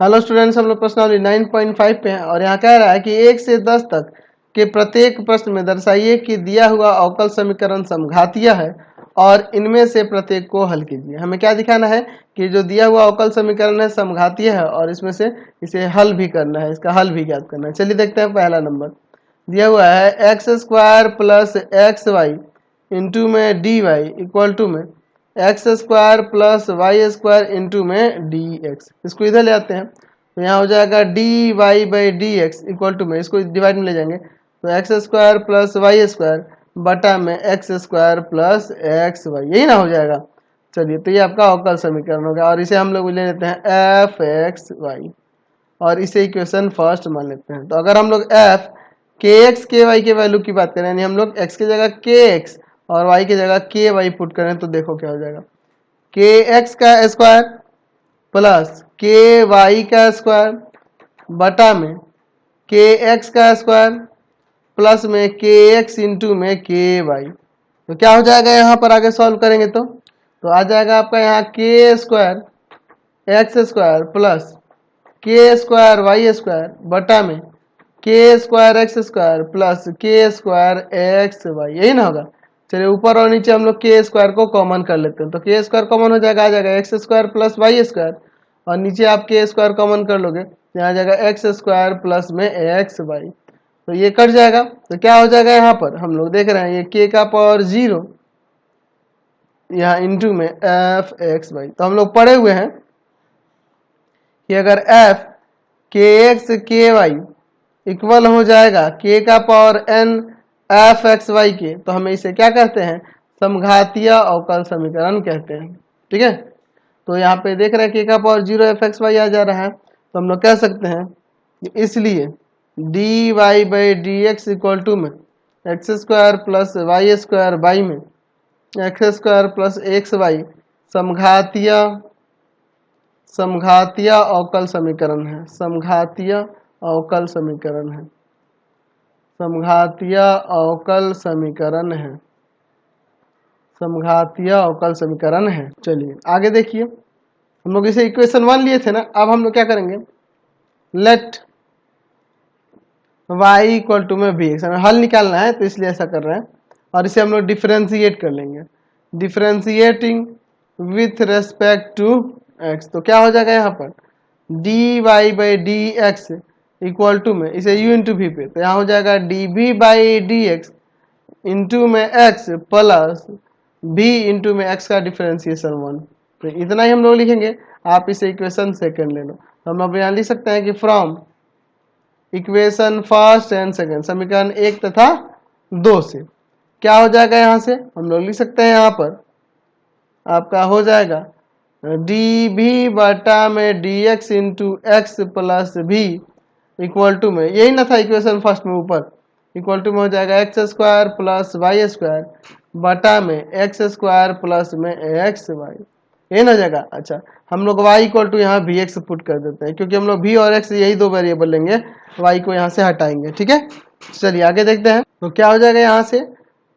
Hello students, हम लोग प्रश्नावली 9.5 पे हैं और यहाँ कह रहा है कि 1 से 10 तक के प्रत्येक प्रश्न में दर्शाइए कि दिया हुआ अवकल समीकरण समघातीय है और इनमें से प्रत्येक को हल कीजिए। हमें क्या दिखाना है कि जो दिया हुआ अवकल समीकरण है समघातीय है और इसमें से इसे हल भी करना है, इसका हल भी ज्ञात करना है। चलिए देखते हैं। पहला नंबर दिया हुआ है x square plus x y into में डी वाई इक्वल टू में x square plus y square into में डी एक्स। इसको इधर ले आते हैं तो यहाँ हो जाएगा d y by d x equal to में, इसको डिवाइड में ले जाएंगे तो x square plus y square बटा में x square plus x y, यही ना हो जाएगा। चलिए तो ये आपका अवकल समीकरण हो गया और इसे हम लोग ले लेते हैं एफ एक्स वाई और इसे इक्वेशन फर्स्ट मान लेते हैं। तो अगर हम लोग एफ के एक्स के वाई के वैल्यू की बात करें, यानी हम लोग एक्स की जगह के एक्स और वाई की जगह के वाई पुट करें तो देखो क्या हो जाएगा। के एक्स का स्क्वायर प्लस के वाई का स्क्वायर बटा में के एक्स का स्क्वायर प्लस में के एक्स इंटू में के वाई। तो क्या हो जाएगा यहाँ पर आगे सॉल्व करेंगे तो आ जाएगा आपका यहाँ के स्क्वायर एक्स स्क्वायर प्लस के स्क्वायर वाई स्क्वायर बटा में के स्क्वायर एक्स स्क्वायर प्लस के स्क्वायर एक्स वाई, यही ना होगा। चलिए ऊपर और नीचे हम लोग के स्क्वायर को कॉमन कर लेते हैं तो के स्क्वायर कॉमन हो जाएगा, आ जाएगा x square plus y square और नीचे आप के स्क्वायर कॉमन कर लोगे तो यहाँ आ जाएगा एक्स स्क्वायर प्लस में एक्स वाई। तो ये कट जाएगा तो क्या हो जाएगा यहाँ पर हम लोग देख रहे हैं ये के का पावर 0 यहाँ इंटू में एफ एक्स वाई। तो हम लोग पढ़े हुए हैं कि अगर एफ के एक्स के वाई इक्वल हो जाएगा के का power n f x y के तो हमें इसे क्या कहते हैं, समघातीय अवकल समीकरण कहते हैं। ठीक है, तो यहाँ पे देख रहे हैं के का पावर 0 एफ एक्स वाई आ जा रहा है तो हम लोग कह सकते हैं कि इसलिए d y by d x equal to में x square plus y square by में x square plus x y समघातीय समघातीय अवकल समीकरण है। समघातीय अवकल समीकरण है। समघातीय अवकल समीकरण है। समघातीय अवकल समीकरण है। चलिए आगे देखिए, हम लोग इसे इक्वेशन 1 लिए थे ना, अब हम लोग क्या करेंगे, लेट y इक्वल टू में वी एक्स, हमें हल निकालना है तो इसलिए ऐसा कर रहे हैं और इसे हम लोग डिफरेंशिएट कर लेंगे। Differentiating with respect to x तो क्या हो जाएगा यहाँ पर d y by d x equal to में इसे u इंटू वी पे तो यहाँ हो जाएगा d v by d x into में x प्लस v इंटू में x का डिफरेंशिएशन 1। तो इतना ही हम लोग लिखेंगे, आप इसे इक्वेशन सेकंड ले लो। हम अब यहाँ लिख सकते हैं कि from equation first and second, समीकरण 1 तथा 2 से क्या हो जाएगा, यहाँ से हम लोग लिख सकते हैं यहाँ पर आपका हो जाएगा डी भी बटा में d x into x plus भी इक्वल टू में, यही ना था इक्वेशन फर्स्ट में ऊपर, इक्वल टू में हो जाएगा x square plus y square बटा में एक्स स्क्वायर प्लस में एक्स वाई, यही ना हो जाएगा। अच्छा, हम लोग y इक्वल टू यहाँ वी एक्स पुट कर देते हैं क्योंकि हम लोग v और x यही दो वेरिएबल लेंगे, y को यहाँ से हटाएंगे। ठीक है, चलिए आगे देखते हैं। तो क्या हो जाएगा यहाँ से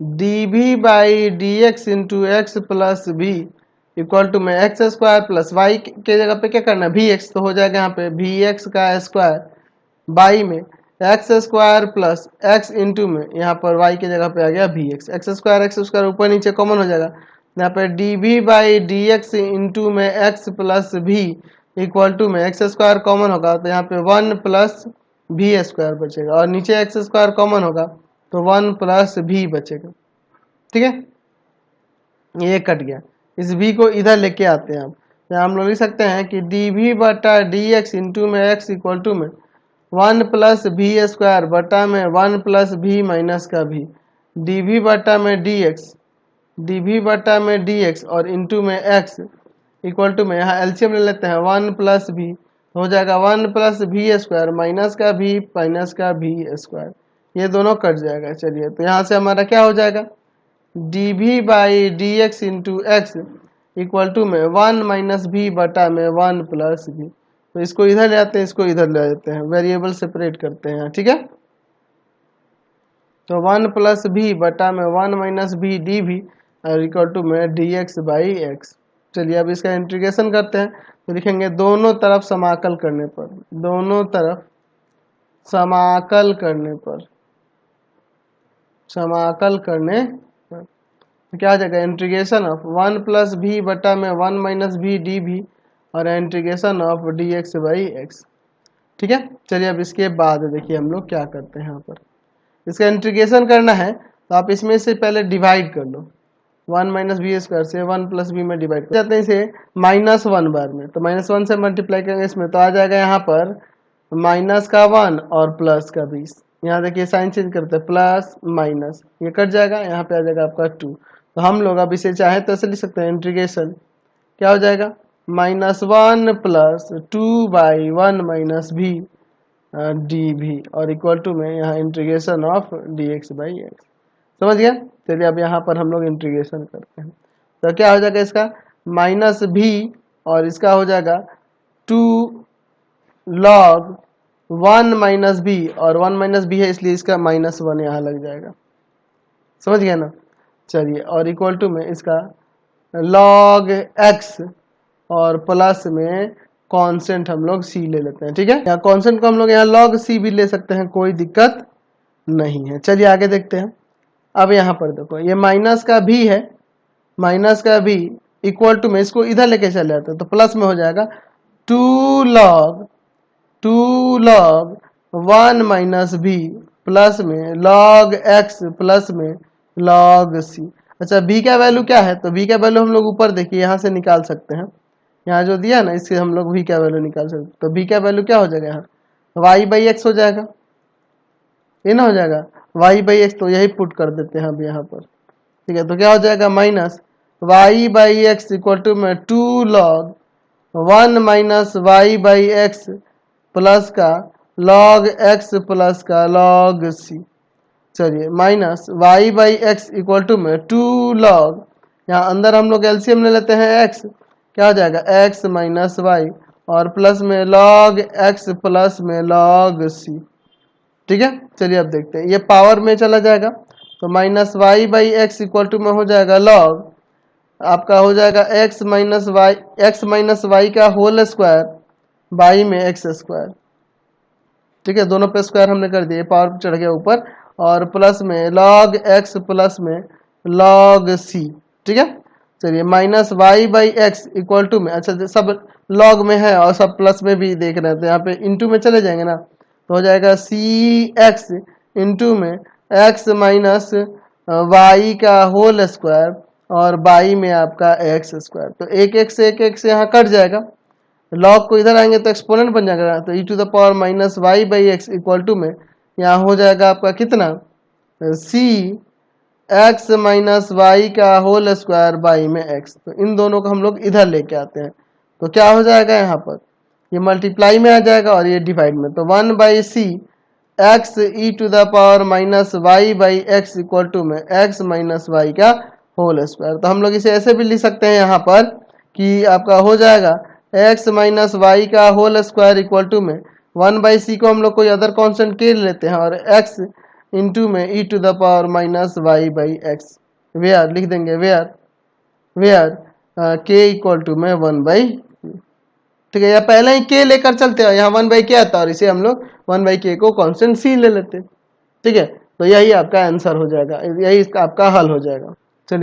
d v by d x into x plus v equal to में एक्स स्क्वायर प्लस वाई के जगह पे क्या करना है वी एक्स, तो हो जाएगा यहाँ पे वी एक्स का स्क्वायर बाई में x square plus x into में यहाँ पर y की जगह पे आ गया वी एक्स, एक्स स्क्वायर ऊपर नीचे कॉमन हो जाएगा, यहाँ पे d v by d x into में एक्स प्लस भी इक्वल टू में एक्स स्क्वायर कॉमन होगा तो यहाँ पे 1 प्लस भी स्क्वायर बचेगा और नीचे एक्स स्क्वायर कॉमन होगा तो 1 प्लस भी बचेगा। ठीक है, ये कट गया, इस v को इधर लेके आते हैं। आप यहाँ हम लोग लिख सकते हैं कि डी वी बटा डी एक्स इंटू में एक्स इक्वल टू में 1 प्लस भी स्क्वायर बटा में 1 प्लस भी माइनस का भी डी वी बटा में डी एक्स, डी वी बटा में डी एक्स और इंटू में एक्स इक्वल टू में यहाँ एलसीएम ले लेते हैं 1 प्लस भी हो जाएगा 1 प्लस भी स्क्वायर माइनस का भी स्क्वायर, ये दोनों कट जाएगा। चलिए तो यहाँ से हमारा क्या हो जाएगा d v by d x into x equal to में 1 माइनस भी बटा में 1 प्लस भी, तो इसको इधर ले आते हैं, इसको इधर ले आते हैं, वेरिएबल सेपरेट करते हैं। ठीक है, तो 1 प्लस भी बटा में 1 माइनस भी डी भी और इक्वल टू में डी एक्स बाई एक्स। चलिए अब इसका इंटीग्रेशन करते हैं, तो लिखेंगे दोनों तरफ समाकल करने पर, दोनों तरफ समाकल करने पर, समाकल करने पर तो क्या आ जाएगा, इंटीग्रेशन ऑफ 1 प्लस भी बटा में 1 माइनस भी डी भी और integration of D x by x. ठीक है, चलिए अब इसके बाद देखिए हम लोग क्या करते हैं। यहाँ पर इसका इंटीग्रेशन करना है तो आप इसमें से पहले डिवाइड कर लो, 1 माइनस बी स्क्वायर से 1 प्लस बी में डिवाइड कर जाते हैं इसे -1 बार में, तो -1 से मल्टीप्लाई करेंगे इसमें तो आ जाएगा यहाँ पर माइनस का 1 और प्लस का 20। यहाँ देखिए साइन चेंज करते हैं, प्लस माइनस ये कट जाएगा, यहाँ पे आ जाएगा आपका 2। तो हम लोग अब इसे चाहे तो ऐसे लिख सकते हैं, इंटीग्रेशन क्या हो जाएगा, -1 प्लस 2/1 माइनस भी डी भी और इक्वल टू में यहाँ integration of D x by x. समझ गया। चलिए अब यहाँ पर हम लोग इंटीग्रेशन करते हैं, तो क्या हो जाएगा इसका माइनस भी और इसका हो जाएगा 2 log 1 माइनस बी और 1 माइनस बी है इसलिए इसका -1 यहाँ लग जाएगा। समझ गया ना। चलिए और इक्वल टू में इसका log x और प्लस में कांस्टेंट हम लोग c ले लेते हैं। ठीक है, यहाँ कांस्टेंट को हम लोग यहाँ log c भी ले सकते हैं, कोई दिक्कत नहीं है। चलिए आगे देखते हैं। अब यहाँ पर देखो ये माइनस का भी है, माइनस का भी इक्वल टू में इसको इधर लेके चले जाते हैं तो प्लस में हो जाएगा 2 log 1 माइनस बी प्लस में log x प्लस में log c। अच्छा b का वैल्यू क्या है, तो b का वैल्यू हम लोग ऊपर देखिए यहाँ से निकाल सकते हैं, यहाँ जो दिया ना इससे हम लोग b का वैल्यू निकाल सकते हैं। तो b का वैल्यू क्या हो जाएगा, यहाँ y बाई एक्स हो जाएगा, ये ना हो जाएगा y बाई एक्स, तो यही पुट कर देते हैं अब यहाँ पर। ठीक है, तो क्या हो जाएगा minus y by x equal to में 2 log 1 minus y by x plus का log x प्लस का log c। चलिए minus y by x equal to में 2 log, यहाँ अंदर हम लोग एलसीएम ले लेते हैं x, क्या हो जाएगा x माइनस वाई और प्लस में log x प्लस में log c। ठीक है, चलिए अब देखते हैं, ये पावर में चला जाएगा तो minus y by x equal to में हो जाएगा log आपका हो जाएगा x माइनस वाई का होल स्क्वायर बाई में एक्स स्क्वायर। ठीक है, दोनों पे स्क्वायर हमने कर दिया, पावर चढ़ गया ऊपर और प्लस में log x प्लस में log c। ठीक है, चलिए minus y by x equal to में, अच्छा सब log में है और सब प्लस में भी देख रहे हैं तो यहाँ पे इंटू में चले जाएंगे ना, तो हो जाएगा सी एक्स इंटू में x माइनस वाई का होल स्क्वायर और बाई में आपका एक्स स्क्वायर। तो एक से यहाँ कट जाएगा, लॉग को इधर आएंगे तो एक्सपोनेंट बन जाएगा, तो e to the power minus y by x equal to में यहाँ हो जाएगा आपका कितना, सी एक्स माइनस वाई का होल स्क्वायर बाई में एक्स। तो इन दोनों को हम लोग इधर लेके आते हैं तो क्या हो जाएगा, यहाँ पर ये मल्टीप्लाई में आ जाएगा और ये डिवाइड में, तो 1 by c x e to the power minus y by x equal to में एक्स माइनस वाई का होल स्क्वायर। तो हम लोग इसे ऐसे भी लिख सकते हैं यहाँ पर कि आपका हो जाएगा x माइनस वाई का होल स्क्वायर इक्वल टू में 1 बाई सी को हम लोग कोई अदर कांस्टेंट के लेते हैं और x इंटू में e to the power minus y by x, where लिख देंगे वेयर k इक्वल टू में 1 बाई। ठीक है, या पहले ही k लेकर चलते हैं, यहाँ 1 बाई k आता है और इसे हम लोग 1 बाई k को कांस्टेंट c ले लेते हैं। ठीक है, तो यही आपका आंसर हो जाएगा, यही इसका आपका हल हो जाएगा।